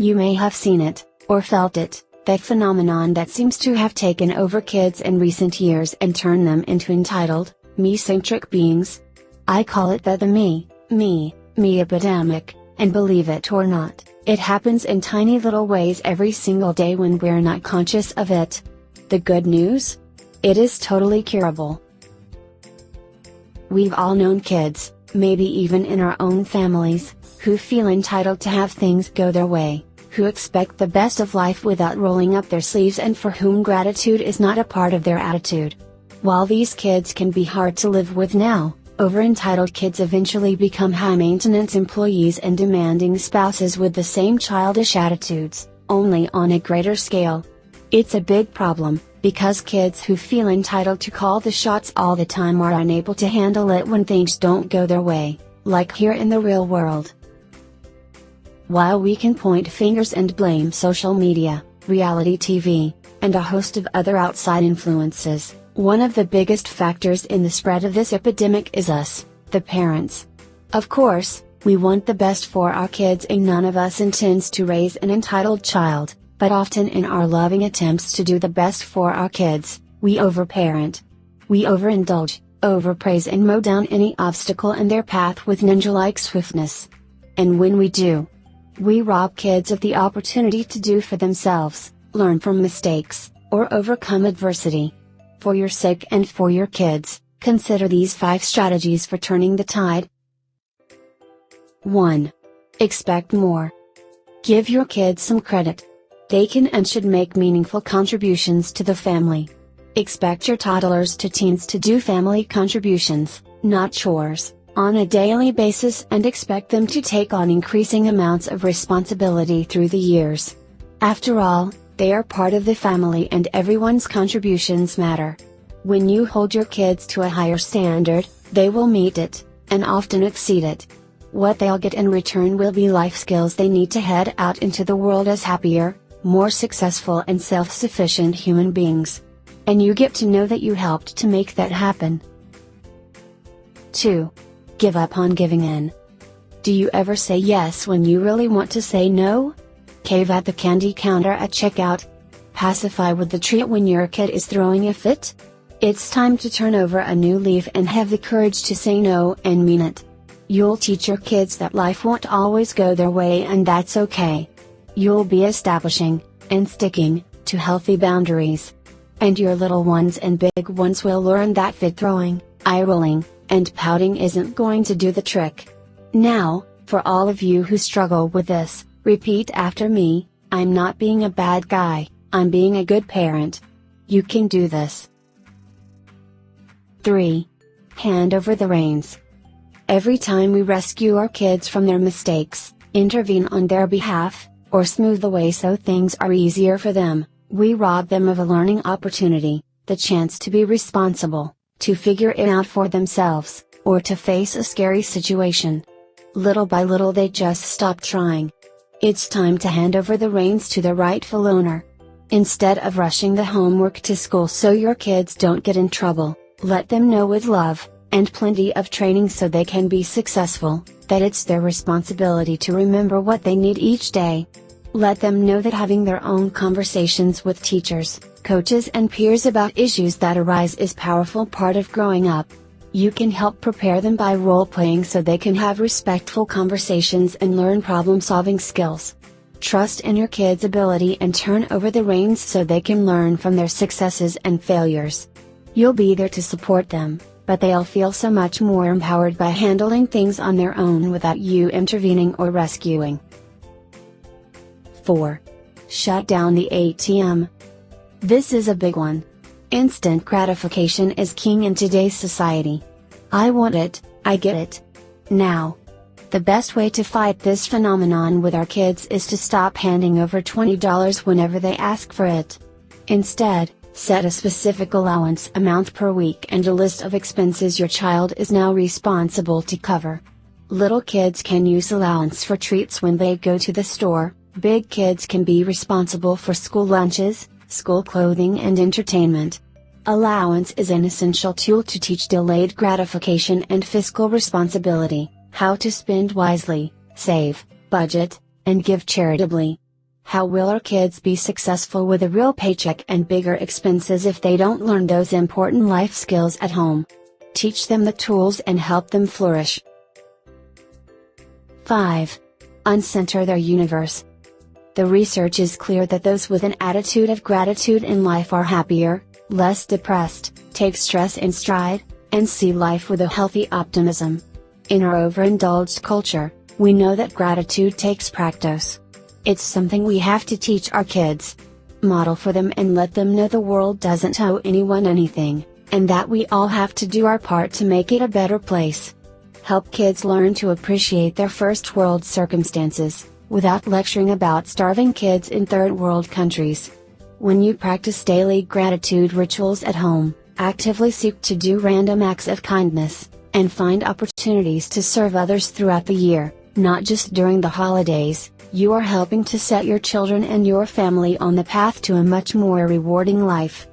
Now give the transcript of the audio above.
You may have seen it, or felt it, that phenomenon that seems to have taken over kids in recent years and turned them into entitled, me-centric beings. I call it the me epidemic, and believe it or not, it happens in tiny little ways every single day when we're not conscious of it. The good news? It is totally curable. We've all known kids, maybe even in our own families, who feel entitled to have things go their way, who expect the best of life without rolling up their sleeves, and for whom gratitude is not a part of their attitude. While these kids can be hard to live with now, over-entitled kids eventually become high-maintenance employees and demanding spouses with the same childish attitudes, only on a greater scale. It's a big problem, because kids who feel entitled to call the shots all the time are unable to handle it when things don't go their way, like here in the real world. While we can point fingers and blame social media, reality TV, and a host of other outside influences, one of the biggest factors in the spread of this epidemic is us, the parents. Of course, we want the best for our kids, and none of us intends to raise an entitled child, but often in our loving attempts to do the best for our kids, we overparent. We overindulge, overpraise, and mow down any obstacle in their path with ninja-like swiftness. And when we do, we rob kids of the opportunity to do for themselves, learn from mistakes, or overcome adversity. For your sake and for your kids, consider these 5 strategies for turning the tide. 1. Expect more. Give your kids some credit. They can and should make meaningful contributions to the family. Expect your toddlers to teens to do family contributions, not chores, on a daily basis, and expect them to take on increasing amounts of responsibility through the years. After all, they are part of the family and everyone's contributions matter. When you hold your kids to a higher standard, they will meet it, and often exceed it. What they'll get in return will be life skills they need to head out into the world as happier, more successful and self-sufficient human beings. And you get to know that you helped to make that happen. 2. Give up on giving in. Do you ever say yes when you really want to say no? Cave at the candy counter at checkout? Pacify with the treat when your kid is throwing a fit? It's time to turn over a new leaf and have the courage to say no and mean it. You'll teach your kids that life won't always go their way, and that's okay. You'll be establishing, and sticking, to healthy boundaries. And your little ones and big ones will learn that fit throwing, eye-rolling, and pouting isn't going to do the trick. Now, for all of you who struggle with this, repeat after me: I'm not being a bad guy, I'm being a good parent. You can do this. 3. Hand over the reins. Every time we rescue our kids from their mistakes, intervene on their behalf, or smooth the way so things are easier for them, we rob them of a learning opportunity, the chance to be responsible, to figure it out for themselves, or to face a scary situation. Little by little they just stop trying. It's time to hand over the reins to the rightful owner. Instead of rushing the homework to school so your kids don't get in trouble, let them know with love, and plenty of training so they can be successful, that it's their responsibility to remember what they need each day. Let them know that having their own conversations with teachers, coaches and peers about issues that arise is a powerful part of growing up. You can help prepare them by role-playing so they can have respectful conversations and learn problem-solving skills. Trust in your kids' ability and turn over the reins so they can learn from their successes and failures. You'll be there to support them, but they'll feel so much more empowered by handling things on their own without you intervening or rescuing. 4. Shut down the ATM. This is a big one. Instant gratification is king in today's society. I want it, I get it. Now. The best way to fight this phenomenon with our kids is to stop handing over $20 whenever they ask for it. Instead, set a specific allowance amount per week and a list of expenses your child is now responsible to cover. Little kids can use allowance for treats when they go to the store. Big kids can be responsible for school lunches, school clothing and entertainment. Allowance is an essential tool to teach delayed gratification and fiscal responsibility, how to spend wisely, save, budget, and give charitably. How will our kids be successful with a real paycheck and bigger expenses if they don't learn those important life skills at home? Teach them the tools and help them flourish. 5. Uncenter their universe. The research is clear that those with an attitude of gratitude in life are happier, less depressed, take stress in stride, and see life with a healthy optimism. In our overindulged culture, we know that gratitude takes practice. It's something we have to teach our kids. Model for them and let them know the world doesn't owe anyone anything, and that we all have to do our part to make it a better place. Help kids learn to appreciate their first world circumstances, without lecturing about starving kids in third world countries. When you practice daily gratitude rituals at home, actively seek to do random acts of kindness, and find opportunities to serve others throughout the year, not just during the holidays, you are helping to set your children and your family on the path to a much more rewarding life.